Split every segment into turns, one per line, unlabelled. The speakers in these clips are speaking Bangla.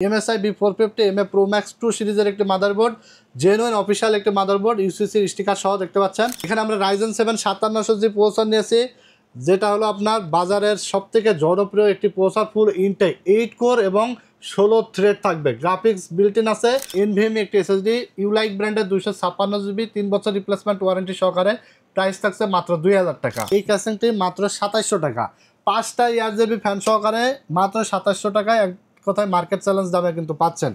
MSI B450 MA Pro Max 2 সিরিজের একটি মাদারবোর্ড, জেনুইন অফিসিয়াল একটি মাদারবোর্ড, ইউসিসির স্টিকার সহ দেখতে পাচ্ছেন। এখানে আমরা Ryzen 7 5700G প্রসেসর নিয়েছি, যেটা হলো আপনার বাজারের সবথেকে জনপ্রিয় একটি প্রসেসর, ফুল ইনটেক 8 কোর এবং 16 থ্রেড থাকবে। গ্রাফিক্স বিল্ট ইন আছে, NVMe একটি SSD, ইউলাইক ব্র্যান্ডের 256GB 3 বছর রিপ্লেসমেন্ট ওয়ারেন্টি সহকারে। প্রাইস থাকছে মাত্র 2000 টাকা। এই ক্যাসিংটি মাত্র 2700 টাকা। 5টা ERGB ফ্যান সহকারে মাত্র 2700 টাকায়, এক কথায় মার্কেট চ্যালেঞ্জ দামে কিন্তু পাচ্ছেন।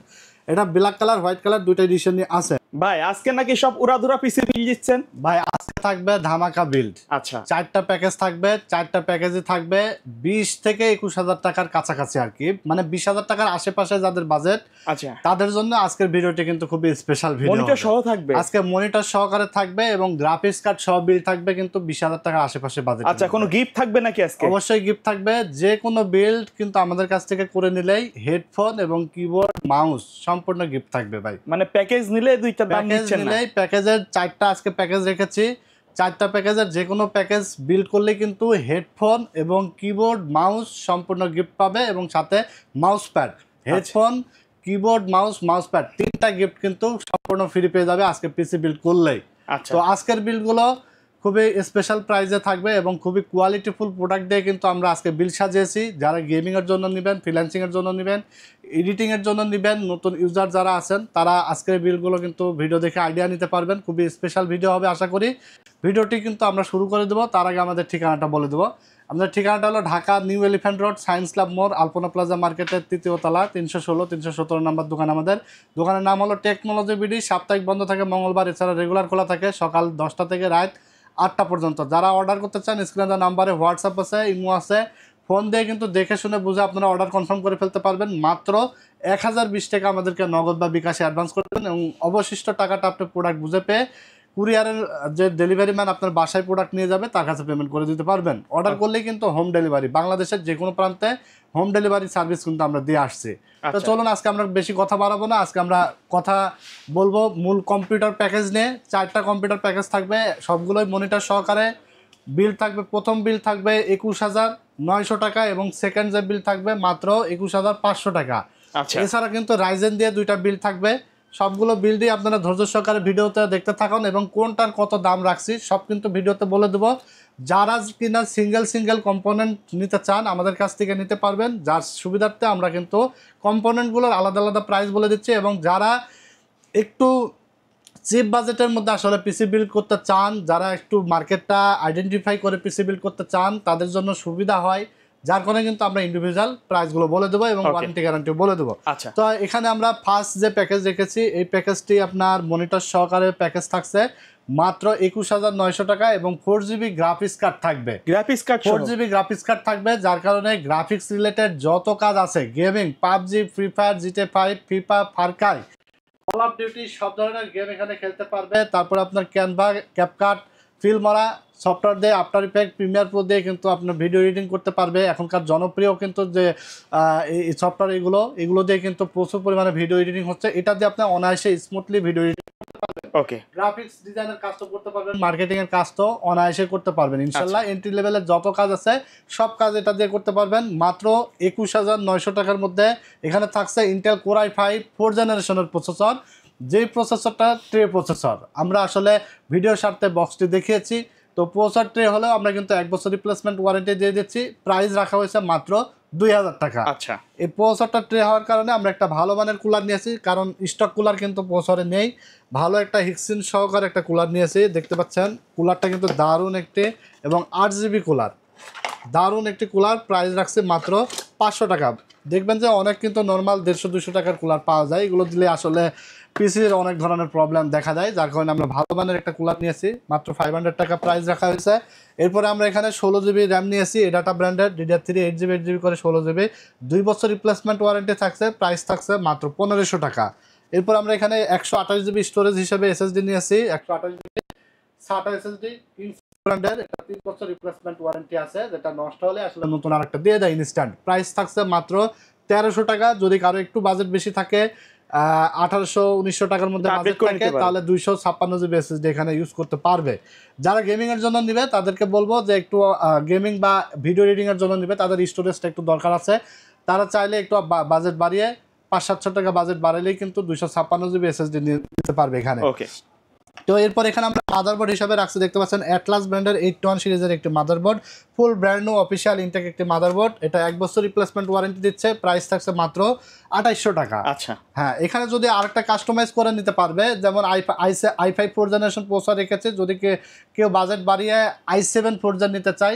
এটা ব্ল্যাক কালার, হোয়াইট কালার দুইটা এডিশনই আছে।
ভাই আজকে নাকি সব উড়াধুরা পিসি বিল দিচ্ছেন?
ভাই আজকে থাকবে ধামাকা বিল্ড।
আচ্ছা,
4টা প্যাকেজ থাকবে, 4টা প্যাকেজে থাকবে 20 থেকে 21,000 টাকার কাছাকাছি আর কি, মানে 20,000 টাকার আশেপাশে যাদের বাজেট,
আচ্ছা,
তাদের জন্য আজকের ভিডিওটি কিন্তু খুবই স্পেশাল ভিডিও।
মনিটর সহ থাকবে
আজকে, মনিটর সহকারে থাকবে এবং গ্রাফিক্স কার্ড সহ বিল থাকবে কিন্তু 20,000 টাকার আশেপাশে বাজেট।
আচ্ছা, কোনো গিফট থাকবে নাকি আজকে?
অবশ্যই গিফট থাকবে। যে কোনো বিল্ড কিন্তু আমাদের কাছ থেকে করে নিলেই হেডফোন এবং কিবোর্ড মাউস সম্পূর্ণ গিফট থাকবে ভাই।
মানে প্যাকেজ নিলে দুইটা দাম নিচ্ছেন না?
প্যাকেজের 4টা আজকে প্যাকেজ রেখেছি, 4টা প্যাকেজের যে কোনো প্যাকেজ বিল্ড করলে কিন্তু হেডফোন এবং কিবোর্ড মাউস সম্পূর্ণ গিফট পাবে এবং সাথে mouse pad, headphone, keyboard, mouse pad 3টা গিফট কিন্তু সম্পূর্ণ ফ্রি পেয়ে যাবে আজকে পিসি বিল্ড করলেই।
আচ্ছা,
তো আজকের বিলগুলো খুবই স্পেশাল প্রাইসে থাকবে এবং খুবই কোয়ালিটিফুল প্রোডাক্ট দিয়ে কিন্তু আমরা আজকে বিল সাজিয়েছি। যারা গেমিংয়ের জন্য নেবেন, ফ্রিল্যান্সিংয়ের জন্য নেবেন, এডিটিংয়ের জন্য নেবেন, নতুন ইউজার যারা আছেন তারা আজকের বিলগুলো কিন্তু ভিডিও দেখে আইডিয়া নিতে পারবেন। খুবই স্পেশাল ভিডিও হবে আশা করি। ভিডিওটি কিন্তু আমরা শুরু করে দেবো, তার আগে আমাদের ঠিকানাটা বলে দেবো। আমাদের ঠিকানাটা হলো Dhaka new elephant road, science club মোড়, আলপনা প্লাজা মার্কেটের 3য় তলা, 316 317 নম্বর দোকান আমাদের। দোকানের নাম হলো টেকনোলজি বিডি। সাপ্তাহিক বন্ধ থাকে মঙ্গলবার, এছাড়া রেগুলার খোলা থাকে সকাল 10টা থেকে রাত 8টা পর্যন্ত। যারা অর্ডার করতে চান স্ক্রিনে দেওয়া নাম্বারে হোয়াটসঅ্যাপ আছে, ইমো আছে, ফোন দিয়ে কিন্তু দেখে শুনে বুঝে আপনারা অর্ডার কনফার্ম করে ফেলতে পারবেন। মাত্র 1020 টাকা আমাদেরকে নগদ বা বিকাশে অ্যাডভান্স করবেন এবং অবশিষ্ট টাকাটা আপনি প্রোডাক্ট বুঝে পেয়ে কুরিয়ারের যে ডেলিভারি ম্যান আপনার বাসায় প্রোডাক্ট নিয়ে যাবে তার কাছে পেমেন্ট করে দিতে পারবেন। অর্ডার করলেই কিন্তু হোম ডেলিভারি, বাংলাদেশের যে কোনো প্রান্তে হোম ডেলিভারি সার্ভিস কিন্তু আমরা দিয়ে আসছি। তো চলুন আজকে আমরা বেশি কথা বাড়াবো না, আজকে আমরা কথা বলবো মূল কম্পিউটার প্যাকেজ নিয়ে। 4টা কম্পিউটার প্যাকেজ থাকবে, সবগুলোই মনিটর সহকারে। বিল থাকবে, প্রথম বিল থাকবে 21,900 টাকা এবং সেকেন্ড যে বিল থাকবে মাত্র 21,500 টাকা। এছাড়া কিন্তু রাইজেন দিয়ে 2টা বিল থাকবে। সবগুলো বিল দিয়ে আপনারা ধৈর্য সহকারে ভিডিওতে দেখতে থাকুন এবং কোনটার কত দাম রাখছি সব কিন্তু ভিডিওতে বলে দেবো। যারা কিনা সিঙ্গেল কম্পোনেন্ট নিতে চান আমাদের কাছ থেকে নিতে পারবেন, যার সুবিধার্থে আমরা কিন্তু কম্পোনেন্টগুলোর আলাদা আলাদা প্রাইস বলে দিচ্ছি। এবং যারা একটু চিপ বাজেটের মধ্যে আসলে পিসি বিল্ড করতে চান, যারা একটু মার্কেটটা আইডেন্টিফাই করে পিসি বিল্ড করতে চান, তাদের জন্য সুবিধা হয়, যার কারণে কিন্তু আমরা ইন্ডিভিজুয়াল প্রাইসগুলো বলে দেবো এবং ওয়ারেন্টি গ্যারান্টিও বলে দেবো। তো এখানে আমরা ফার্স্ট যে প্যাকেজ রেখেছি, এই প্যাকেজটি আপনার মনিটর সহকারে প্যাকেজ থাকছে মাত্র 21,900 টাকা এবং 4GB গ্রাফিক্স কার্ড থাকবে। 4GB গ্রাফিক্স কার্ড থাকবে, যার কারণে গ্রাফিক্স রিলেটেড যত কাজ আছে, gaming, PUBG, free fire, GTA 5, FIFA, Far Cry, call of duty সব ধরনের গেম এখানে খেলতে পারবে। তারপর আপনার ক্যানভা, ক্যাপকাট, ফিল্মরা সফটওয়্যার দিয়ে, আফটার ইফেক্ট, প্রিমিয়ার প্রো দিয়ে কিন্তু আপনার ভিডিও এডিটিং করতে পারবে। এখনকার জনপ্রিয় কিন্তু যে এই সফটওয়্যার এগুলো দিয়ে কিন্তু প্রচুর পরিমাণে ভিডিও এডিটিং হচ্ছে। এটা দিয়ে আপনি অনায়াসে স্মুথলি ভিডিও এডিটিং করতে পারবেন। গ্রাফিক্স ডিজাইনের কাজও করতে পারবেন, মার্কেটিং এর কাজও অনায়াসে করতে পারবেন ইনশাল্লাহ। এন্ট্রি লেভেলের যত কাজ আছে সব কাজ এটা দিয়ে করতে পারবেন মাত্র 21,900 টাকার মধ্যে। এখানে থাকছে ইন্টেল কোর i5 4th জেনারেশনের প্রসেসর, যেই প্রসেসরটা ট্রে প্রসেসর। আমরা আসলে ভিডিও স্বার্থে বক্সটি দেখিয়েছি। তো প্রসেসর ট্রে হলেও আমরা কিন্তু 1 বছর রিপ্লেসমেন্ট ওয়ারেন্টি দিয়ে দিচ্ছি। প্রাইস রাখা হয়েছে মাত্র 2000 টাকা। এই প্রসেসরটা ট্রে হওয়ার কারণে আমরা একটা ভালো মানের কুলার নিয়েছি, কারণ স্টক কুলার কিন্তু প্রসেসরে নেই। ভালো একটা হিক্সিন সহকারে একটা কুলার নিয়েছি, দেখতে পাচ্ছেন। কুলারটা কিন্তু দারুণ একটি এবং 8GB কুলার, দারুণ একটি কুলার। প্রাইস রাখছে মাত্র 500 টাকা। দেখবেন যে অনেক কিন্তু নর্মাল 150-200 টাকার কুলার পাওয়া যায়, এগুলো দিলে আসলে পিসির অনেক ধরনের প্রবলেম দেখা যায়, যার কারণে আমরা ভালো মানের একটা কুলার নিয়েছি। মাত্র 500 টাকা প্রাইস রাখা হয়েছে। এরপরে আমরা এখানে 16GB র্যাম নিয়েছি, ডাটা ব্র্যান্ডের DDR3 8GB করে 16GB, 2 বছর রিপ্লেসমেন্ট ওয়ারেন্টি থাকছে। প্রাইস থাকছে মাত্র 1500 টাকা। এরপর আমরা এখানে 128GB স্টোরেজ হিসেবে SSD নিয়েছি, 128GB SATA SSD ব্র্যান্ডের, এটা 3 বছর রিপ্লেসমেন্ট ওয়ারেন্টি আছে, যেটা নষ্ট হলে আসলে নতুন আরেকটা দিয়ে দেয় ইনস্ট্যান্ট। প্রাইস থাকছে মাত্র 1300 টাকা। যদি কারো একটু বাজেট বেশি থাকে, 1800-1900 টাকার মধ্যে বাজেট থাকে, তাহলে 256GB SSD এখানে ইউজ করতে পারবে। যারা গেমিং এর জন্য নিবে তাদেরকে বলবো যে একটু গেমিং বা ভিডিও এডিটিং এর জন্য নিবে, তাদের স্টোরেজটা একটু দরকার আছে। তারা চাইলে একটু বাজেট বাড়িয়ে 500-700 টাকা বাজেট বাড়ালেই কিন্তু 256 জিবি এসএসডি নিতে পারবে এখানে।
ওকে।
তো এরপর এখানে আমরা মাদারবোর্ড হিসাবে রাখছি, দেখতে পাচ্ছেন অ্যাটলাস ব্র্যান্ডের 81 সিরিজের একটি motherboard, full brand new official intact একটি মাদারবোর্ড। এটা 1 বছর রিপ্লেসমেন্ট ওয়ারেন্টি দিচ্ছে, প্রাইস থাকছে মাত্র 2800 টাকা।
আচ্ছা।
হ্যাঁ, এখানে যদি আরেকটা কাস্টমাইজ করে নিতে পারবে, যেমন i5 4 জেনারেশন প্রসেসর রেখেছে, যদি কেউ বাজেট বাড়িয়ে i7 4 জেন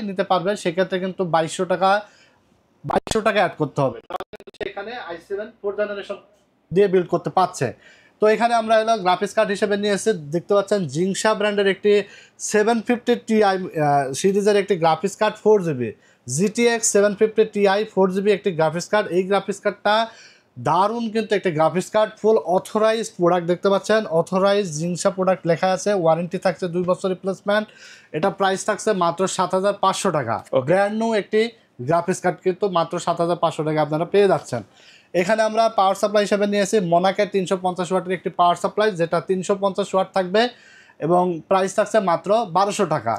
নিতে পারবে, সেক্ষেত্রে কিন্তু 2200 টাকা অ্যাড করতে হবে, সেখানে i7 4 জেনারেশন দিয়ে বিল্ড করতে পারছে। তো এখানে আমরা হলো গ্রাফিক্স কার্ড হিসেবে নিয়েছি, দেখতে পাচ্ছেন জিংসা ব্র্যান্ডের একটি 750 Ti সিরিজের একটি graphics card 4GB, GTX 750 Ti 4GB একটি গ্রাফিক্স কার্ড। এই গ্রাফিক্স কার্ডটা দারুণ কিন্তু একটা গ্রাফিক্স কার্ড, ফুল অথরাইজড প্রোডাক্ট, দেখতে পাচ্ছেন অথরাইজড জিংসা প্রোডাক্ট লেখা আছে, ওয়ারেন্টি থাকছে 2 বছর রিপ্লেসমেন্ট। এটা প্রাইস থাকছে মাত্র 7500 টাকা। ব্র্যান্ড নিউ একটি গ্রাফিক্স কার্ড কিন্তু মাত্র 7500 টাকা আপনারা পেয়ে যাচ্ছেন। এখানে আমরা পাওয়ার সাপ্লাই হিসেবে নিয়েছি মনাকের 350 ওয়াটের একটি পাওয়ার সাপ্লাই, যেটা 350 ওয়াট থাকবে এবং প্রাইস থাকছে মাত্র 1200 টাকা।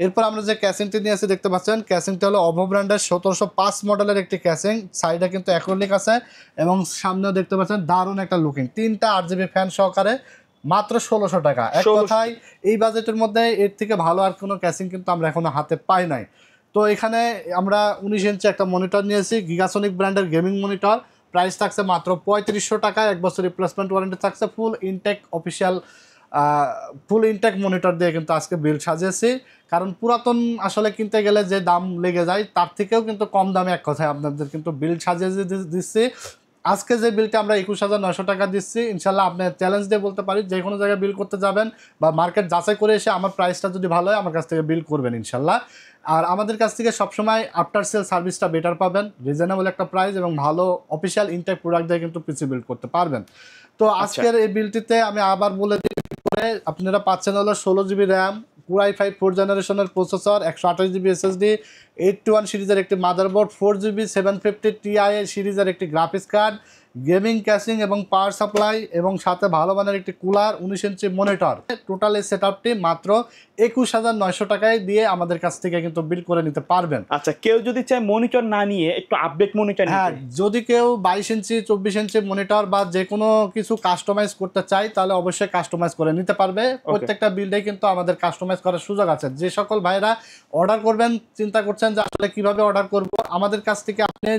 এরপর আমরা যে ক্যাসিংটি নিয়েছি, দেখতে পাচ্ছেন ক্যাসিংটি হলো অভো ব্র্যান্ডের 1705 মডেলের একটি ক্যাসিং, সাইডে কিন্তু অ্যাক্রিলিক আছে এবং সামনেও দেখতে পাচ্ছেন দারুণ একটা লুকিং, 3টা 8GB ফ্যান সহকারে মাত্র 1600 টাকা। এক কথায় এই বাজেটের মধ্যে এর থেকে ভালো আর কোনো ক্যাসিং কিন্তু আমরা এখনো হাতে পাই নাই। তো এখানে আমরা 19 ইঞ্চি একটা মনিটর নিয়েছি, গিগাসনিক ব্র্যান্ডের গেমিং মনিটর, প্রাইস থাকছে মাত্র 3500 টাকা, 1 বছর রিপ্লেসমেন্ট ওয়ারেন্টি থাকছে, ফুল ইনটেক মনিটর দিয়ে কিন্তু আজকে বিল সাজিয়েছি। কারণ পুরাতন আসলে কিনতে গেলে যে দাম লেগে যায় তার থেকেও কিন্তু কম দামে এক কথায় আপনাদের কিন্তু বিল সাজিয়ে দিচ্ছি। আজকে যে বিলটা আমরা 21900 টাকা দিচ্ছি, ইনশাল্লাহ আপনি চ্যালেঞ্জ দিয়ে বলতে পারি যে কোনো জায়গায় বিল করতে যাবেন বা মার্কেট যাচাই করে এসে আমার প্রাইসটা যদি ভালো হয় আমার কাছ থেকে বিল করবেন ইনশাল্লাহ। আর আমাদের কাছ থেকে সবসময় আফটার সেল সার্ভিসটা বেটার পাবেন, রিজনেবল একটা প্রাইস এবং ভালো অফিসিয়াল ইনটেক প্রোডাক্ট দিয়ে কিন্তু পিসি বিল্ড করতে পারবেন। তো আজকের এই বিলটিতে আমি আবার বলে দিই, আপনারা পাচ্ছেন হলো 16GB র্যাম, Core i5 4 জেনারেশনের প্রসেসর, 128GB SSD, 81 সিরিজের একটি মাদারবোর্ড, 4GB 750 Ti সিরিজের একটি গ্রাফিক্স কার্ড, গেমিং ক্যাসিং এবং পাওয়ার সাপ্লাই এবং সাথে ভালো মানের একটি কুলার, 19 ইঞ্চি মনিটর। টোটাল এই সেটআপটি মাত্র 21900 টাকায় দিয়ে আমাদের কাছ থেকে কিন্তু বিল করে নিতে পারবেন।
আচ্ছা, কেউ যদি চায় মনিটর না নিয়ে একটু আপডেট মনিটর,
হ্যাঁ, যদি কেউ 22 ইঞ্চি 24 ইঞ্চি মনিটর বা যে কোনো কিছু কাস্টমাইজ করতে চায় তাহলে অবশ্যই কাস্টমাইজ করে নিতে পারবে। প্রত্যেকটা বিল্ডে কিন্তু আমাদের কাস্টমাইজ করার সুযোগ আছে। যে সকল ভাইরা অর্ডার করবেন, চিন্তা করছেন যে আসলে কিভাবে অর্ডার করব, আমাদের কাছ থেকে আপনি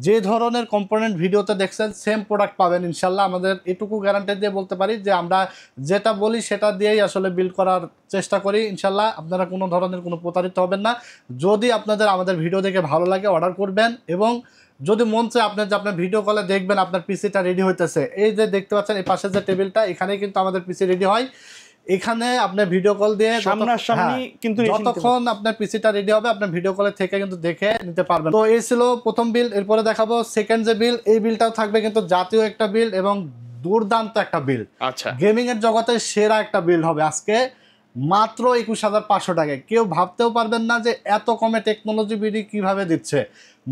যে ধরনের কম্পোনেন্ট ভিডিওতে দেখছেন সেম প্রোডাক্ট পাবেন ইনশাল্লাহ। আমাদের এটুকু গ্যারান্টি দিয়ে বলতে পারি যে আমরা যেটা বলি সেটা দিয়েই আসলে বিল করার চেষ্টা করি ইনশাল্লাহ। আপনারা কোনো ধরনের কোনো প্রতারিত হবেন না। যদি আপনাদের আমাদের ভিডিও দেখে ভালো লাগে অর্ডার করবেন, এবং যদি মন চায় আপনার ভিডিও কলে দেখবেন আপনার পিসিটা রেডি হইতেছে, এই যে দেখতে পাচ্ছেন এই পাশে যে টেবিলটা, এখানে কিন্তু আমাদের পিসি রেডি হয়। এখানে আপনার ভিডিও কল দিয়ে
সামনাসামনি কিন্তু
যতক্ষণ আপনার পিসিটা রেডি হবে আপনার ভিডিও কলে থেকে কিন্তু দেখে নিতে পারবেন। তো এই ছিল প্রথম বিল। এরপরে দেখাবো সেকেন্ড যে বিল, এই বিলটাও থাকবে কিন্তু জাতীয় একটা বিল এবং দুর্দান্ত একটা বিল।
আচ্ছা,
গেমিং এর জগতে সেরা একটা বিল হবে আজকে মাত্র 21500 টাকায়। কেউ ভাবতেও পারবেন না যে এত কমে টেকনোলজি বিডি কিভাবে দিচ্ছে,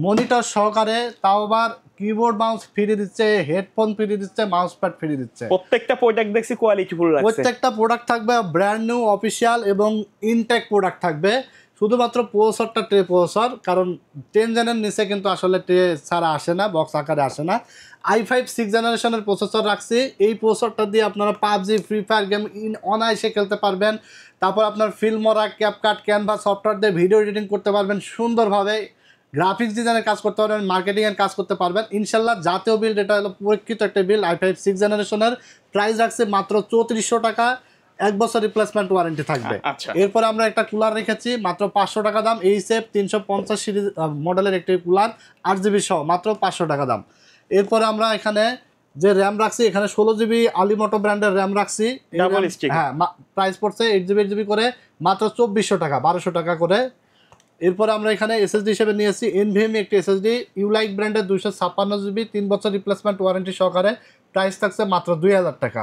মনিটর সহকারে, তাও আবার কিবোর্ড মাউস ফ্রি দিচ্ছে, হেডফোন ফ্রি দিচ্ছে, মাউস প্যাড ফ্রি দিচ্ছে।
প্রত্যেকটা প্রোডাক্ট দেখছি কোয়ালিটি ফুল রাখছে,
প্রত্যেকটা প্রোডাক্ট থাকবে ব্র্যান্ড নিউ অফিসিয়াল এবং ইনটেক প্রোডাক্ট থাকবে। শুধুমাত্র প্রসেসরটা ট্রে প্রসেসর, কারণ 10 জেনের নিচে কিন্তু আসলে ট্রে ছাড়া আসে না, বক্স আকারে আসে না। i5 6 জেনারেশনের প্রসেসর রাখছি, এই প্রসেসরটা দিয়ে আপনারা পাবজি, ফ্রি ফায়ার গেম অনায়াসে খেলতে পারবেন। তারপর আপনার ফিল্মরা, ক্যাপকাট, ক্যানভা সফটওয়্যার দিয়ে ভিডিও এডিটিং করতে পারবেন সুন্দরভাবে, গ্রাফিক্স ডিজাইনের কাজ করতে পারবেন, মার্কেটিংয়ের কাজ করতে পারবেন ইনশাল্লাহ। জাতীয় বিল, এটা হলো পরীক্ষিত একটা বিল। i5 6 জেনারেশনের প্রাইস রাখছে মাত্র 3400 টাকা, 1 বছর রিপ্লেসমেন্ট ওয়ারেন্টি থাকবে। এরপরে আমরা একটা কুলার রেখেছি মাত্র 500 টাকা দাম, এইচএফ 350 সিরিজ মডেলের একটি কুলার, 8GB সহ মাত্র 500 টাকা দাম। এরপরে আমরা এখানে যে র্যাম রাখছি, এখানে 16GB আলিমোটো ব্র্যান্ডের র্যাম রাখছি। হ্যাঁ, প্রাইস পড়ছে 8GB 8GB করে মাত্র 2400 টাকা, 1200 টাকা করে। এরপরে আমরা এখানে এসএসডি হিসেবে নিয়েছি এনভিএমই একটি এসএসডি, ইউলাইক ব্র্যান্ডের 256GB, 3 বছর রিপ্লেসমেন্ট ওয়ারেন্টি সহকারে, প্রাইস থাকছে মাত্র 2000 টাকা।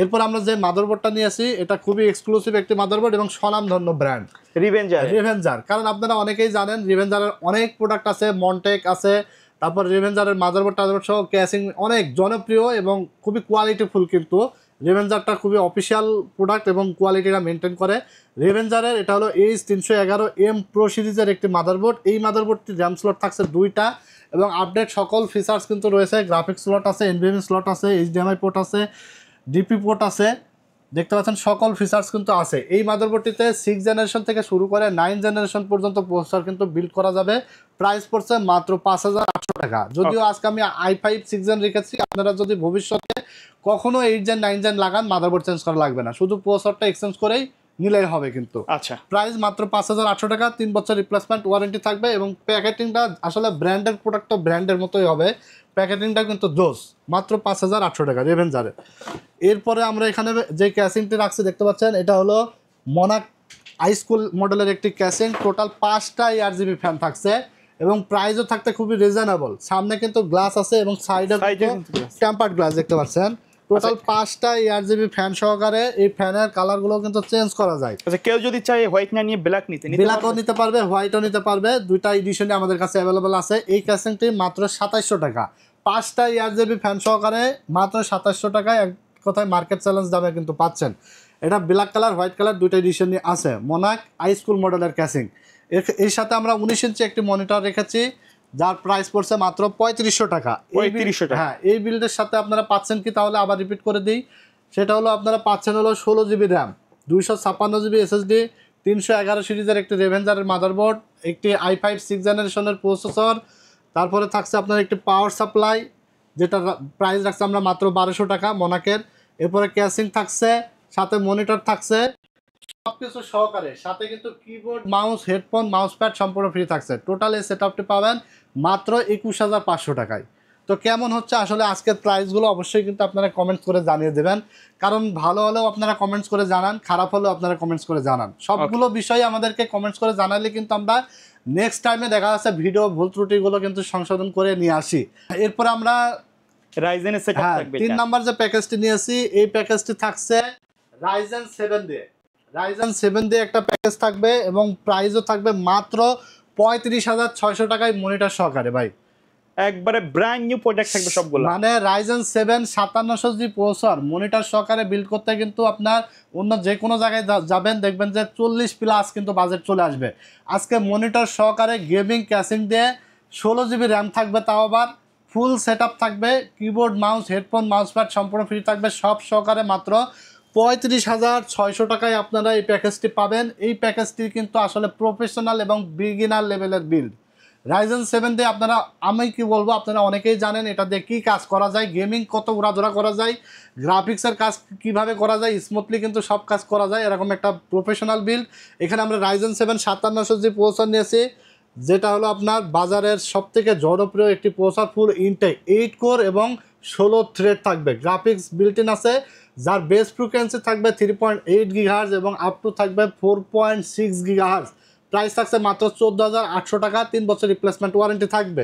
এরপর আমরা যে মাদারবোর্ডটা নিয়েছি এটা খুবই এক্সক্লুসিভ একটি মাদারবোর্ড এবং স্বনামধন্য ব্র্যান্ড রিভেঞ্জার। কারণ আপনারা অনেকেই জানেন রিভেঞ্জারের অনেক প্রোডাক্ট আছে, মন্টেক আছে, তারপর রিভেঞ্জারের মাদারবোর্ড সহ ক্যাসিং অনেক জনপ্রিয় এবং খুবই কোয়ালিটিফুল কিন্তু রেভেঞ্জারটা খুবই অফিসিয়াল প্রোডাক্ট এবং কোয়ালিটিটা মেনটেন করে। রেভেঞ্জারের এটা হলো H311M Pro সিরিজের একটি মাদারবোর্ড। এই মাদারবোর্ডটি র্যাম স্লট থাকছে 2টা এবং আপডেট সকল ফিচার্স কিন্তু রয়েছে। গ্রাফিক্স স্লট আছে, NVMe স্লট আছে, HDMI পোর্ট আছে, ডিপি পোর্ট আছে, দেখতে পাচ্ছেন সকল ফিচার্স কিন্তু আছে। এই মাদারবোর্ডটিতে 6 জেনারেশন থেকে শুরু করে 9 জেনারেশন পর্যন্ত প্রসেসর কিন্তু বিল্ড করা যাবে। প্রাইস পড়ছে মাত্র 5800 টাকা। যদিও আজকে আমি i5 6 জেন রেখেছি, আপনারা যদি ভবিষ্যতে কখনো 8 জেন 9 জেন লাগান মাদারবোর্ড চেঞ্জ করা লাগবে না, শুধু প্রসেসরটা এক্সচেঞ্জ করেই নিলেই হবে কিন্তু।
আচ্ছা,
প্রাইস মাত্র 5800 টাকা, 3 বছর রিপ্লেসমেন্ট ওয়ারেন্টি থাকবে এবং প্যাকেটিংটা আসলে ব্র্যান্ডের প্রোডাক্ট তো ব্র্যান্ডের মতোই হবে, প্যাকেটিংটা কিন্তু জোস। মাত্র 5800 টাকা রেভেঞ্জারের। এরপরে আমরা এখানে যে ক্যাসিংটি রাখছি দেখতে পাচ্ছেন, এটা হলো মনাক হাইস্কুল মডেলের একটি ক্যাসিং। টোটাল 5টা RGB ফ্যান থাকছে এবং প্রাইসও থাকতে খুবই রিজনেবল। সামনে কিন্তু গ্লাস আছে এবং সাইডে টেম্পার্ড গ্লাস দেখতে পাচ্ছেন। টোটাল 5টা RGB ফ্যান সহকারে এই ফ্যানের কালারগুলো কিন্তু চেঞ্জ করা যায়।
আচ্ছা, কেউ যদি চায় হোয়াইট না নিয়ে ব্ল্যাক
ব্ল্যাকও নিতে পারবে, হোয়াইটও নিতে পারবে, দুইটা এডিশনে আমাদের কাছে অ্যাভেলেবল আছে। এই ক্যাসিংটি মাত্র 2700 টাকা, 5টা RGB ফ্যান সহকারে মাত্র 2700 টাকায়, এক কথায় মার্কেট চ্যালেঞ্জ দামে কিন্তু পাচ্ছেন। এটা ব্ল্যাক কালার, হোয়াইট কালার দুইটা এডিশনই আছে। মনাক হাই স্কুল মডেলের ক্যাসিং। এর সাথে আমরা 19 ইঞ্চি একটি মনিটর রেখেছি, যার প্রাইস পড়ছে মাত্র 3500 টাকা।
3500 টাকা।
হ্যাঁ, এই বিল্ডের সাথে আপনারা পাচ্ছেন কি, তাহলে আবার রিপিট করে দিই, সেটা হলো আপনারা পাচ্ছেন হলো 16 জিবি র্যাম, 256 জিবি SSD, 311 সিরিজের একটি রেভেঞ্জারের মাদারবোর্ড, একটি i5 6 জেনারেশনের প্রসেসর, তারপরে থাকছে আপনার একটি পাওয়ার সাপ্লাই, যেটা প্রাইস রাখছে আমরা মাত্র 1200 টাকা মনাকের। এরপরে ক্যাসিং থাকছে, সাথে মনিটর থাকছে, সবকিছু সহকারে, সাথে কিন্তু keyboard, mouse, headphone, mouse pad সম্পূর্ণ ফ্রি থাকছে। টোটাল এই সেটআপটি পাবেন মাত্র 21500 টাকায়। তো কেমন হচ্ছে আসলে আজকের প্রাইসগুলো অবশ্যই কিন্তু আপনারা কমেন্টস করে জানিয়ে দেবেন, কারণ ভালো হলেও আপনারা কমেন্টস করে জানান, খারাপ হলেও আপনারা কমেন্টস করে জানান। সবগুলো বিষয় আমাদেরকে কমেন্টস করে জানালে কিন্তু আমরা নেক্সট টাইমে দেখা যাচ্ছে ভিডিও ভুল ত্রুটিগুলো কিন্তু সংশোধন করে নিয়ে আসি। এরপর আমরা
রাইজেনের সেটআপ থাকবে।
3 নাম্বার যে প্যাকেজটি নিয়েছি, এই প্যাকেজটি থাকছে রাইজেন 7 দিয়ে। রাইজেন 7 দিয়ে একটা প্যাকেজ থাকবে এবং প্রাইসও থাকবে মাত্র 35,600 টাকায় মনিটর সহকারে। ভাই
একবারে ব্র্যান্ড নিউ প্রোডাক্ট থাকবে সবগুলো।
মানে রাইজেন 7 5700G প্রসেসর মনিটর সহকারে বিল্ড করতে কিন্তু আপনার অন্য যে কোনো জায়গায় যাবেন দেখবেন যে 40+ কিন্তু বাজেট চলে আসবে। আজকে মনিটর সহকারে গেমিং ক্যাসিং দিয়ে 16 জিবি র্যাম থাকবে, তাও আবার ফুল সেটআপ থাকবে, keyboard, mouse, headphone, mouse pad সম্পূর্ণ ফ্রি থাকবে, সব সহকারে মাত্র 35,600 টাকায় আপনারা এই প্যাকেজটি পাবেন। এই প্যাকেজটি কিন্তু আসলে প্রফেশনাল এবং বিগিনার লেভেলের বিল্ড। রাইজেন 7 দিয়ে আপনারা, আমি কি বলবো, আপনারা অনেকেই জানেন এটা দিয়ে কী কাজ করা যায়, গেমিং কত উড়াধুরা করা যায়, গ্রাফিক্সের কাজ কিভাবে করা যায়, স্মুথলি কিন্তু সব কাজ করা যায়, এরকম একটা প্রফেশনাল বিল্ড। এখানে আমরা রাইজেন 7 5700G প্রসেসর নিয়েছি, যেটা হলো আপনার বাজারের সবথেকে জনপ্রিয় একটি প্রসেসর, ফুল ইনটেক 8 কোর এবং 16 থ্রেড থাকবে, গ্রাফিক্স বিল্ট ইন আছে, যার বেস ফ্রিকোয়েন্সি থাকবে 3.8 GHz এবং আপ টু থাকবে 4.6 GHz। প্রাইস থাকছে মাত্র 14,800 টাকা, 3 বছর রিপ্লেসমেন্ট ওয়ারেন্টি থাকবে।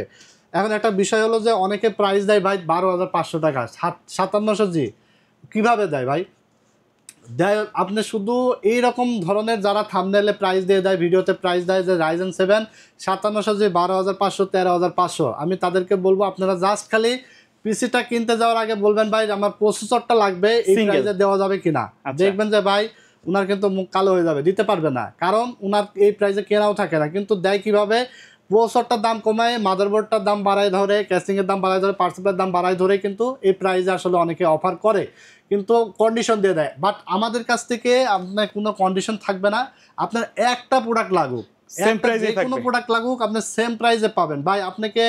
এখন একটা বিষয় হলো যে অনেকে প্রাইস দেয় ভাই 12,500 টাকা, 5700G কীভাবে দেয় ভাই? দেয় আপনি শুধু এইরকম ধরনের যারা থাম্বনেলে প্রাইস দিয়ে দেয়, ভিডিওতে প্রাইস দেয় যে রাইজেন 7 5700G 12,500 13,500, আমি তাদেরকে বলবো আপনারা জাস্ট খালি পিসিটা কিনতে যাওয়ার আগে বলবেন ভাই আমার প্রসেসরটা লাগবে, এই প্রাইসে দেওয়া যাবে কিনা। দেখবেন যে ভাই উনার কিন্তু মুখ কালো হয়ে যাবে, দিতে পারবে না, কারণ উনার এই প্রাইসে কেনাও থাকে না। কিন্তু দেয় কীভাবে? প্রসেসরটার দাম কমায়, মাদারবোর্ডটার দাম বাড়ায় ধরে, ক্যাসিংয়ের দাম বাড়ায় ধরে, পার্সেলের দাম বাড়ায় ধরে কিন্তু এই প্রাইসে আসলে অনেকে অফার করে, কিন্তু কন্ডিশন দিয়ে দেয়। বাট আমাদের কাছ থেকে আপনার কোনো কন্ডিশন থাকবে না, আপনার একটা প্রোডাক্ট লাগুক, কোনো প্রোডাক্ট লাগুক, আপনি সেম প্রাইসে পাবেন। ভাই আপনাকে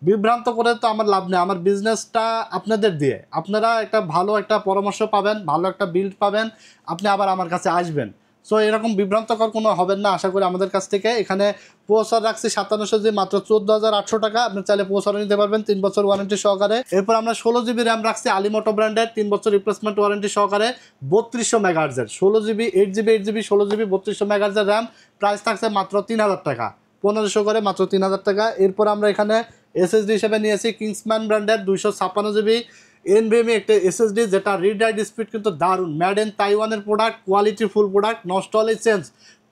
বিভ্রান্ত করে তো আমার লাভ নেই, আমার বিজনেসটা আপনাদের দিয়ে, আপনারা একটা ভালো একটা পরামর্শ পাবেন, ভালো একটা বিল্ড পাবেন, আপনি আবার আমার কাছে আসবেন। সো এরকম বিভ্রান্তকর কোনো হবেন না আশা করি আমাদের কাছ থেকে। এখানে প্রসেসর রাখছি 5700G মাত্র 14,800 টাকা, আপনি চাইলে প্রসেসর নিতে পারবেন 3 বছর ওয়ারেন্টি সহকারে। এরপর আমরা 16 জিবি র্যাম রাখছি আলিমোটো ব্র্যান্ডের, 3 বছর রিপ্লেসমেন্ট ওয়ারেন্টি সহকারে, 3200 মেগাহার্জের 16 জিবি 8 জিবি 8 জিবি 16 জিবি 3200 মেগাহার্জের র্যাম। প্রাইস থাকছে মাত্র 3,000 টাকা, 1500 করে মাত্র 3,000 টাকা। এরপর আমরা এখানে SSD হিসেবে নিয়েছি কিংসম্যান ব্র্যান্ডের 256 জিবি NVMe একটা SSD, যেটা রিড রাইট স্পিড কিন্তু দারুণ, মেড ইন তাইওয়ানের প্রোডাক্ট, কোয়ালিটি ফুল প্রোডাক্ট, নষ্ট হলে চেঞ্জ,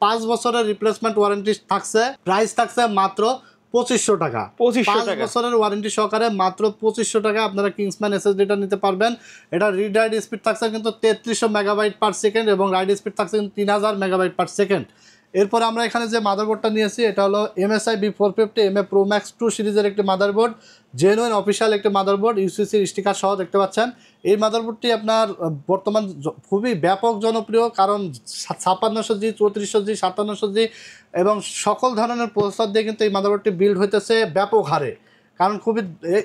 5 বছরের রিপ্লেসমেন্ট ওয়ারেন্টি থাকছে। প্রাইস থাকছে মাত্র 2500 টাকা।
2500
5
টাকা।
বছরের ওয়ারেন্টি সহকারে মাত্র 2500 টাকা আপনারা কিংসম্যান এসএসডিটা নিতে পারবেন। এটা রিড রাইট স্পিড থাকছে কিন্তু 3300 মেগাবাইট পার সেকেন্ড এবং রাইড স্পিড থাকছে কিন্তু 3000 মেগাবাইট পার সেকেন্ড। এরপর আমরা এখানে যে মাদারবোর্ডটা নিয়েছি এটা হলো MSI B450 MA Pro Max 2 সিরিজের একটি মাদারবোর্ড, জেনুইন অফিসিয়াল একটি মাদারবোর্ড, ইউসিসির স্টিকার সহ দেখতে পাচ্ছেন। এই মাদারবোর্ডটি আপনার বর্তমান খুবই ব্যাপক জনপ্রিয়, কারণ 5600G 3400G 5700G এবং সকল ধরনের প্রসেসর দিয়ে কিন্তু এই মাদারবোর্ডটি বিল্ড হইতেছে ব্যাপক হারে, কারণ খুবই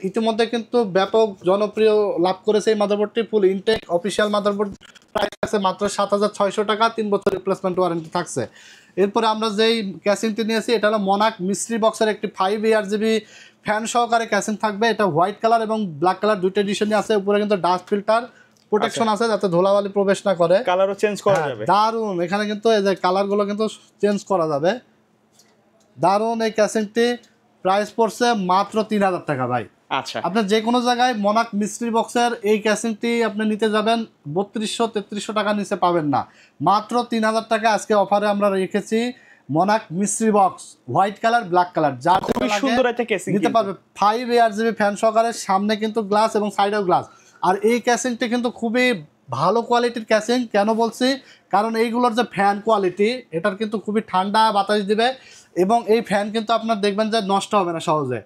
ইতিমধ্যে কিন্তু ব্যাপক জনপ্রিয় লাভ করেছে এই মাদারবোর্ডটি। ফুল ইনটেক অফিসিয়াল মাদারবোর্ড, প্রাইস আছে মাত্র 7600 টাকা, 3 বছর রিপ্লেসমেন্ট ওয়ারেন্টি থাকছে। এরপরে আমরা যেই ক্যাসিংটি নিয়েছি এটা হলো মনাক মিস্ট্রি বক্সের একটি 5 ARGB ফ্যান সহকারে ক্যাসিং থাকবে। এটা হোয়াইট কালার এবং ব্ল্যাক কালার দুইটা এডিশনই আছে। উপরে কিন্তু ডাস্ট ফিল্টার প্রোটেকশন আছে যাতে ধুলাবালি প্রবেশ না করে।
কালারও চেঞ্জ করা যাবে।
দারুন, এখানে কিন্তু এই যে কালারগুলো কিন্তু চেঞ্জ করা যাবে। দারুন এই ক্যাসিংটি, প্রাইস পড়ছে মাত্র 3000 টাকা ভাই।
আচ্ছা,
আপনার যে কোনো জায়গায় মনাক মিস্ট্রি বক্সের এই ক্যাসিংটি আপনি নিতে যাবেন 3200-3300 টাকা নিচে পাবেন না, মাত্র 3000 টাকা আজকে অফারে আমরা রেখেছি। মনাক mystery box white colour black colour যা
খুবই সুন্দর একটা কেসিং
নিতে পারবে। 5 ARGB ফ্যান সহকারে, সামনে কিন্তু গ্লাস এবং সাইডেও গ্লাস। আর এই ক্যাসিংটি কিন্তু খুবই ভালো কোয়ালিটির ক্যাসিং। কেন বলছি, কারণ এইগুলোর যে ফ্যান কোয়ালিটি এটার কিন্তু খুবই ঠান্ডা বাতাস দিবে এবং এই ফ্যান কিন্তু আপনার দেখবেন যে নষ্ট হবে না সহজে।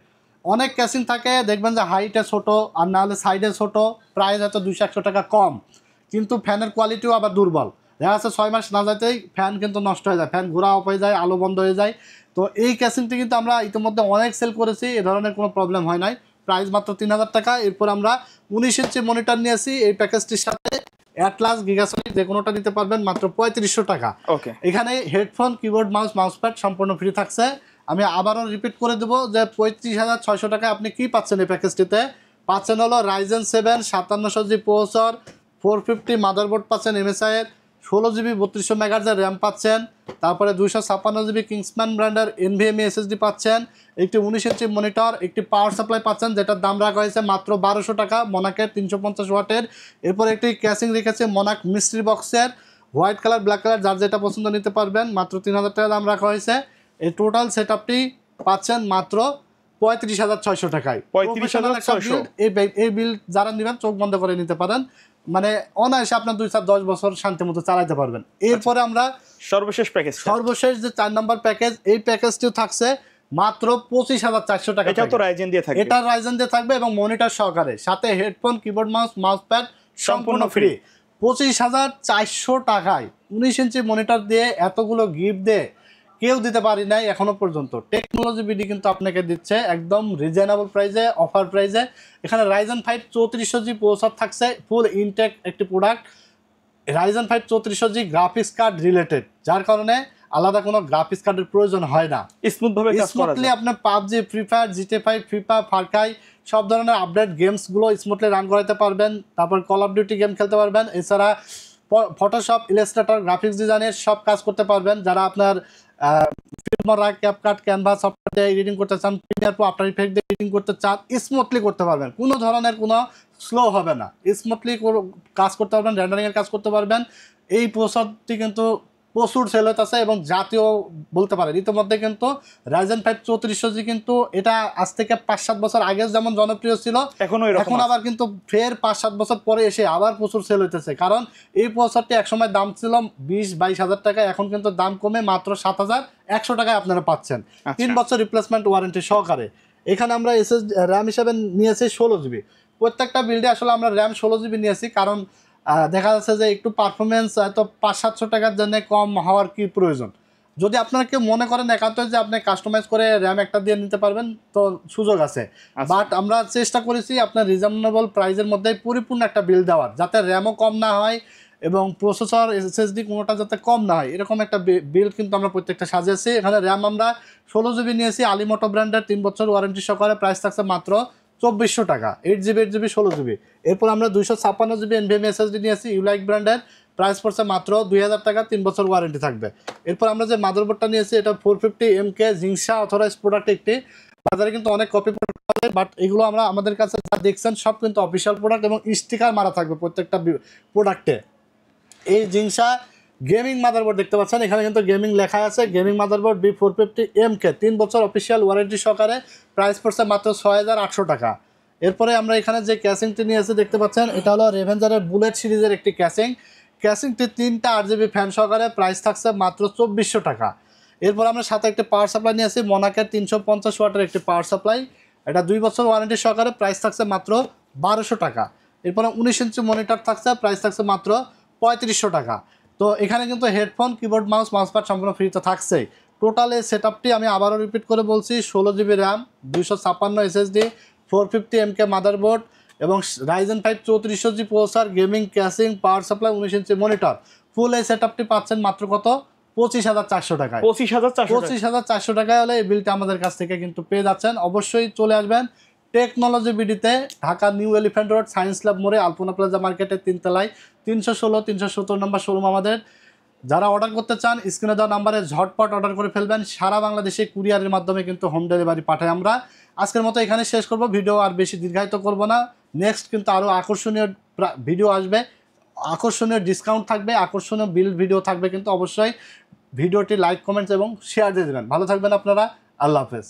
অনেক ক্যাসিং থাকে দেখবেন যে হাইটে ছোট আর না হলে সাইডে ছোট, প্রাইস হয়তো 200-100 টাকা কম, কিন্তু ফ্যানের কোয়ালিটিও আবার দুর্বল। দেখা যাচ্ছে 6 মাস না যাইতেই ফ্যান কিন্তু নষ্ট হয়ে যায়, ফ্যান ঘোরা অফ হয়ে যায়, আলো বন্ধ হয়ে যায়। তো এই ক্যাসিংটি কিন্তু আমরা ইতিমধ্যে অনেক সেল করেছি, এ ধরনের কোনো প্রবলেম হয় নাই। প্রাইস মাত্র 3000 টাকা। এরপর আমরা 19 ইঞ্চি মনিটর নিয়েছি এই প্যাকেজটির সাথে, অ্যাটলাস গিগাসনিক যে কোনোটা নিতে পারবেন মাত্র 3500 টাকা।
ওকে,
এখানে হেডফোন, কিবোর্ড, মাউস প্যাড সম্পূর্ণ ফ্রি থাকছে। আমি আবারও রিপিট করে দেবো যে 35,600 টাকায় আপনি কী পাচ্ছেন এই প্যাকেজটিতে। পাচ্ছেন হলো Ryzen 7 5700G প্রসেসর, 450 মাদারবোর্ড পাচ্ছেন MSI এর, 16GB 3200 মেগাহার্জ র্যাম পাচ্ছেন, তারপরে 256GB কিংসম্যান ব্র্যান্ডের NVMe SSD পাচ্ছেন, একটি 19 ইঞ্চি মনিটর, একটি পাওয়ার সাপ্লাই পাচ্ছেন যেটার দাম রাখা হয়েছে মাত্র 1200 টাকা, মনাকের 350 ওয়াটের। এরপর একটি ক্যাসিং রেখেছে মনাক মিস্ট্রি বক্সের, হোয়াইট কালার ব্ল্যাক কালার যার যেটা পছন্দ নিতে পারবেন, মাত্র 3000 টাকা দাম রাখা হয়েছে। এই টোটাল সেট আপটি পাচ্ছেন মাত্র 35,600 টাকায়।
35,600।
এই বিল যারা নেবেন চোখ বন্ধ করে নিতে পারেন, মানে অনায়াসে আপনার 2-4-10 বছর শান্তি মতো চালাতে পারবেন। এরপরে আমরা
সর্বশেষ প্যাকেজ,
সর্বশেষ যে 4 নম্বর প্যাকেজ, এই প্যাকেজটিও থাকছে মাত্র 25,400 টাকা।
এটাও তো রাইজেন দিয়ে থাকবে।
এটা রাইজেন দিয়ে থাকবে এবং মনিটর সহকারে, সাথে হেডফোন, কিবোর্ড, মাউস প্যাড সম্পূর্ণ ফ্রি। 25,400 টাকায় 19 ইঞ্চি মনিটর দিয়ে এতগুলো গিফট দিয়ে কেউ দিতে পারি নাই এখনো পর্যন্ত। টেকনোলজি বিডি কিন্তু আপনাকে দিচ্ছে একদম রিজনেবল প্রাইসে, অফার প্রাইসে। এখানে Ryzen 5 3400G প্রসেসর থাকছে, ফুল ইনটেক একটি product. Ryzen 5 3400G graphics card related, যার কারণে আলাদা কোনো গ্রাফিক্স কার্ডের প্রয়োজন হয় না।
স্মুথ ভাবে কাজ করা
স্মুথলি
যায়।
আপনার PUBG, free fire, GTA 5, FIFA, ফারকাই সব ধরনের আপডেট গেমসগুলো স্মুথলি রান করাতে পারবেন। তারপর কল অফ ডিউটি গেম খেলতে পারবেন। এছাড়া ফটোশপ, ইলাস্ট্রেটর, গ্রাফিক্স ডিজাইনের সব কাজ করতে পারবেন। যারা আপনার ফিল্মরা, ক্যাপকাট, ক্যানভা সফটওয়্যার দিয়ে এডিটিং করতে চান, প্রিমিয়ার প্রো, আফটার ইফেক্ট দিয়ে এডিটিং করতে চান, স্মুথলি করতে পারবেন। কোনো ধরনের কোনো স্লো হবে না, স্মুথলি কাজ করতে পারবেন, রেন্ডারিংয়ের কাজ করতে পারবেন। এই প্রসেসরটি কিন্তু প্রচুর সেল হইতেছে এবং জাতীয় বলতে পারেন। ইতিমধ্যে কিন্তু Ryzen 5 3400G কিন্তু এটা আজ থেকে 5-7 বছর আগে যেমন জনপ্রিয় ছিল, এখন আবার কিন্তু ফের 5-7 বছর পরে এসে আবার প্রচুর সেল হইতেছে। কারণ এই প্রসেসরটি একসময় দাম ছিল 20-22 হাজার টাকা, এখন কিন্তু দাম কমে মাত্র 7,100 টাকায় আপনারা পাচ্ছেন 3 বছর রিপ্লেসমেন্ট ওয়ারেন্টি সহকারে। এখানে আমরা SSD র্যাম হিসাবে নিয়েছি 16GB। প্রত্যেকটা বিল্ডে আসলে আমরা র্যাম 16GB নিয়েছি, কারণ দেখা যাচ্ছে যে একটু পারফরমেন্স হয়তো 500-700 টাকার জন্য কম হওয়ার কি প্রয়োজন। যদি আপনারা কেউ মনে করেন একান্ত যে আপনি কাস্টমাইজ করে র্যাম একটা দিয়ে নিতে পারবেন, তো সুযোগ আছে। বাট আমরা চেষ্টা করেছি আপনার রিজনেবল প্রাইসের মধ্যে পরিপূর্ণ একটা বিল দেওয়ার, যাতে র্যামও কম না হয় এবং প্রসেসর, SSD কোনোটা যাতে কম না হয়, এরকম একটা বিল কিন্তু আমরা প্রত্যেকটা সাজিয়েছি। এখানে র্যাম আমরা 16GB নিয়েছি, আলিমোটো ব্র্যান্ডের, 3 বছর ওয়ারেন্টি সহকারে। প্রাইস থাকছে মাত্র 2400 টাকা, 8GB 8GB 16GB। এরপর আমরা 256GB NVMe SSD নিয়েছি ইউলাইক ব্র্যান্ডের, প্রাইস পড়ছে মাত্র 2000 টাকা, 3 বছর ওয়ারেন্টি থাকবে। এরপর আমরা যে মাদারবোর্ডটা নিয়েছি এটা 450MK জিংসা অথরাইজ প্রোডাক্ট একটি। বাজারে কিন্তু অনেক কপি প্রোডাক্ট পাবে, বাট এগুলো আমরা আমাদের কাছে যা দেখছেন সব কিন্তু অফিসিয়াল প্রোডাক্ট এবং স্টিকার মারা থাকবে প্রত্যেকটা প্রোডাক্টে। এই জিংসা গেমিং মাদারবোর্ড দেখতে পাচ্ছেন, এখানে কিন্তু গেমিং লেখা আছে। গেমিং মাদারবোর্ড B450MK 3 বছর অফিসিয়াল ওয়ারেন্টি সহকারে, প্রাইস পড়ছে মাত্র 6800 টাকা। এরপরে আমরা এখানে যে ক্যাসিংটি নিয়ে এসে দেখতে পাচ্ছেন, এটা হলো রেভেঞ্জারের বুলেট সিরিজের একটি ক্যাসিং। ক্যাসিংটি 3টা 8GB ফ্যান সহকারে, প্রাইস থাকছে মাত্র 2400 টাকা। এরপর আমরা সাথে একটা পাওয়ার সাপ্লাই নিয়ে আসি, মনাকের 350 ওয়াটের একটি পাওয়ার সাপ্লাই। এটা 2 বছর ওয়ারেন্টি সহকারে, প্রাইস থাকছে মাত্র 1200 টাকা। এরপরে 19 ইঞ্চি মনিটর থাকছে, প্রাইস থাকছে মাত্র 3500 টাকা। তো এখানে কিন্তু হেডফোন, কিবোর্ড, মাউস প্যাড সম্পূর্ণ ফ্রিতে থাকছে। টোটাল এই সেটআপটি আমি আবারও রিপিট করে বলছি, 16GB RAM, 256 SSD, 450MK motherboard এবং Ryzen 5 3400G processor, gaming casing, power supply, 19 inch monitor. ফুল এই সেটআপটি পাচ্ছেন মাত্র কত? 25400 টাকায়। 25400 টাকায় হলে এই বিলটা আমাদের কাছ থেকে কিন্তু পেয়ে যাচ্ছেন। অবশ্যই চলে আসবেন টেকনোলজি বিডিতে, Dhaka new elephant road, science lab মোড়ে, আলপনা প্লাজা মার্কেটের 3 তলায়, 316 317 নম্বর শোরুম আমাদের। যারা অর্ডার করতে চান স্ক্রিনে দেওয়া নাম্বারে ঝটপট অর্ডার করে ফেলবেন। সারা বাংলাদেশে কুরিয়ারের মাধ্যমে কিন্তু হোম ডেলিভারি পাঠাই আমরা। আজকের মতো এখানে শেষ করব, ভিডিও আর বেশি দীর্ঘায়িত করব না। নেক্সট কিন্তু আরও আকর্ষণীয় ভিডিও আসবে, আকর্ষণীয় ডিসকাউন্ট থাকবে, আকর্ষণীয় বিল ভিডিও থাকবে। কিন্তু অবশ্যই ভিডিওটি লাইক, কমেন্টস এবং শেয়ার দিয়ে দেবেন। ভালো থাকবেন আপনারা, আল্লাহ হাফেজ।